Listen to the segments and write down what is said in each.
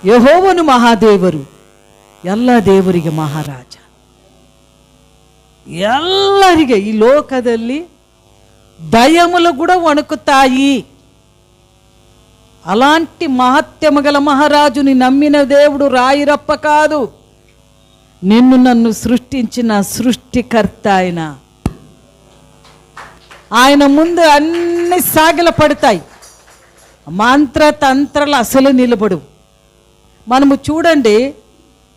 ಯೆಹೋವನು ಮಹಾದೇವರು, ಎಲ್ಲ ದೇವರಿಗೆ ಮಹಾರಾಜ. ಎಲ್ಲರಿಗೆ ಈ ಲೋಕದಲ್ಲಿ దయ్యములు కూడా వణుకుతాయి. అలాంటి మహత్యము గల మహారాజుని నమ్మిన దేవుడు రాయిరప్ప కాదు, నిన్ను నన్ను సృష్టించిన సృష్టికర్త ఆయన. ఆయన ముందు అన్ని సాగిల పడతాయి. మంత్ర తంత్రాలు అసలు నిలబడు. మనము చూడండి,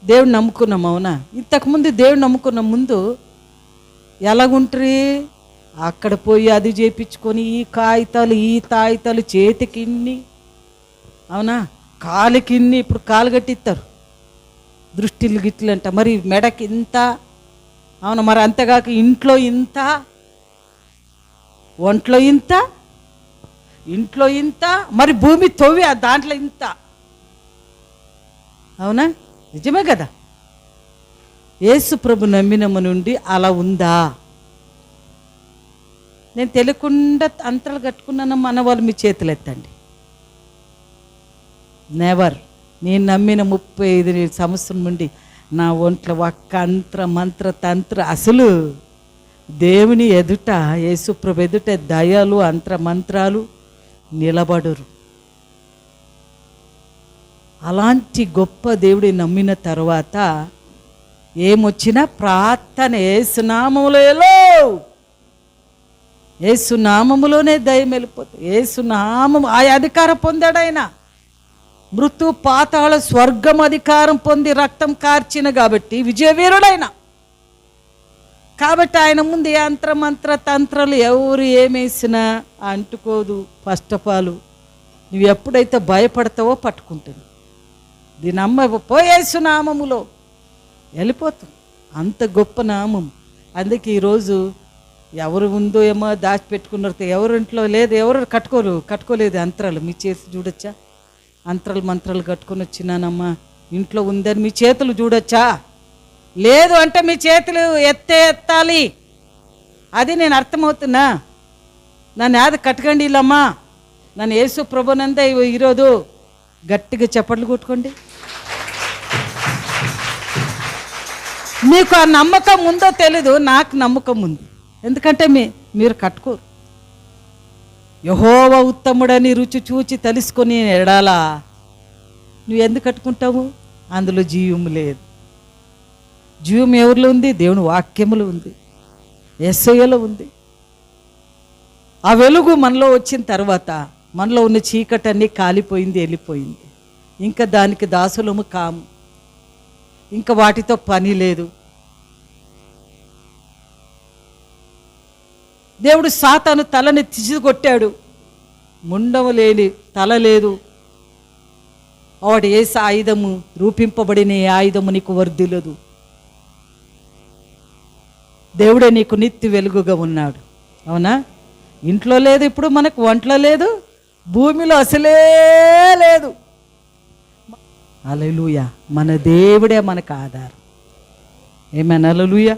దేవుడు నమ్ముకున్నాం, అవునా? ఇంతకుముందు దేవుడు నమ్ముకున్న ముందు ఎలాగుంటారు? అక్కడ పోయి అది చేయించుకొని ఈ తాయితాలు చేతికిన్ని, అవునా, కాలుకిన్ని. ఇప్పుడు కాలు కట్టిస్తారు, దృష్టిలు గిట్లు అంట. మరి మెడకి ఇంత, అవునా? మరి అంతేగాక ఇంట్లో ఇంత, ఒంట్లో ఇంత, మరి భూమి తవ్వి దాంట్లో ఇంత, అవునా? నిజమే కదా? యేసు ప్రభు నమ్మినమ్మ నుండి అలా ఉందా? నేను తెలియకుండా అంతరాలు కట్టుకున్నానమ్మా అన్న వాళ్ళు మీ చేతులు ఎత్తండి. నెవర్. నేను నమ్మిన 35 సంవత్సరం నుండి నా ఒంట్లో ఒక్క మంత్ర తంత్ర అసలు దేవుని ఎదుట, యేసుప్రభు ఎదుట దయాలు మంత్రాలు నిలబడరు. అలాంటి గొప్ప దేవుడిని నమ్మిన తర్వాత ఏమొచ్చినా ప్రార్థన ఏసునామములోనే దయ్యం వెళ్ళిపోతుంది. ఏసునామము ఆ అధికారం పొందాడు ఆయన. మృత్యు పాతాళ స్వర్గం అధికారం పొంది రక్తం కార్చిన కాబట్టి విజయవీరుడైన. కాబట్టి ఆయన ముందు మంత్ర తంత్రాలు ఎవరు ఏమేసినా అంటుకోదు. ఫస్ట్ ఆఫ్ ఆల్ నువ్వు ఎప్పుడైతే భయపడతావో పట్టుకుంటుంది. దీని అమ్మ పోయేసునామములో వెళ్ళిపోతుంది. అంత గొప్ప నామం. అందుకే ఈరోజు ఎవరు ఉందో ఏమో దాచిపెట్టుకున్నారు, ఎవరు ఇంట్లో లేదు, ఎవరు కట్టుకోలేదు అంతరాలు. మీ చేతులు చూడొచ్చా? మంత్రాలు కట్టుకొని వచ్చినానమ్మా, ఇంట్లో ఉందని మీ చేతులు చూడొచ్చా? లేదు అంటే మీ చేతులు ఎత్తాలి. అది నేను అర్థమవుతున్నా. నన్ను యాద కట్టకండి ఇల్లమ్మా, నన్ను యేసు ప్రభునందే ఈరోజు గట్టిగా చప్పట్లు కొట్టుకోండి. మీకు ఆ నమ్మకం ఉందో తెలీదు, నాకు నమ్మకం ఉంది. ఎందుకంటే మీరు కట్టుకోరు. యెహోవా ఉత్తముడని రుచి చూచి తెలుసుకొని ఎడాలా నువ్వు ఎందుకు కట్టుకుంటావు? అందులో జీవం లేదు. జీవం ఎవరిలో ఉంది? దేవుని వాక్యములో ఉంది, యేసయ్యలో ఉంది. ఆ వెలుగు మనలో వచ్చిన తర్వాత మనలో ఉన్న చీకటన్నీ కాలిపోయింది, వెళ్ళిపోయింది. ఇంకా దానికి దాసులము కాము, ఇంకా వాటితో పని లేదు. దేవుడు సాతాను తలని తీసికొట్టాడు, ముండము లేని తల లేదు. వాడు ఏ ఆయుధము రూపింపబడిన ఏ ఆయుధము నీకు వర్ధిల్లదు. దేవుడే నీకు నిత్య వెలుగుగా ఉన్నాడు, అవునా? ఇంట్లో లేదు, ఇప్పుడు మనకు ఒంట్లో లేదు, భూమిలో అసలే లేదు. హల్లెలూయా. మన దేవుడే మనకు ఆధారం. ఏమైనా హల్లెలూయా.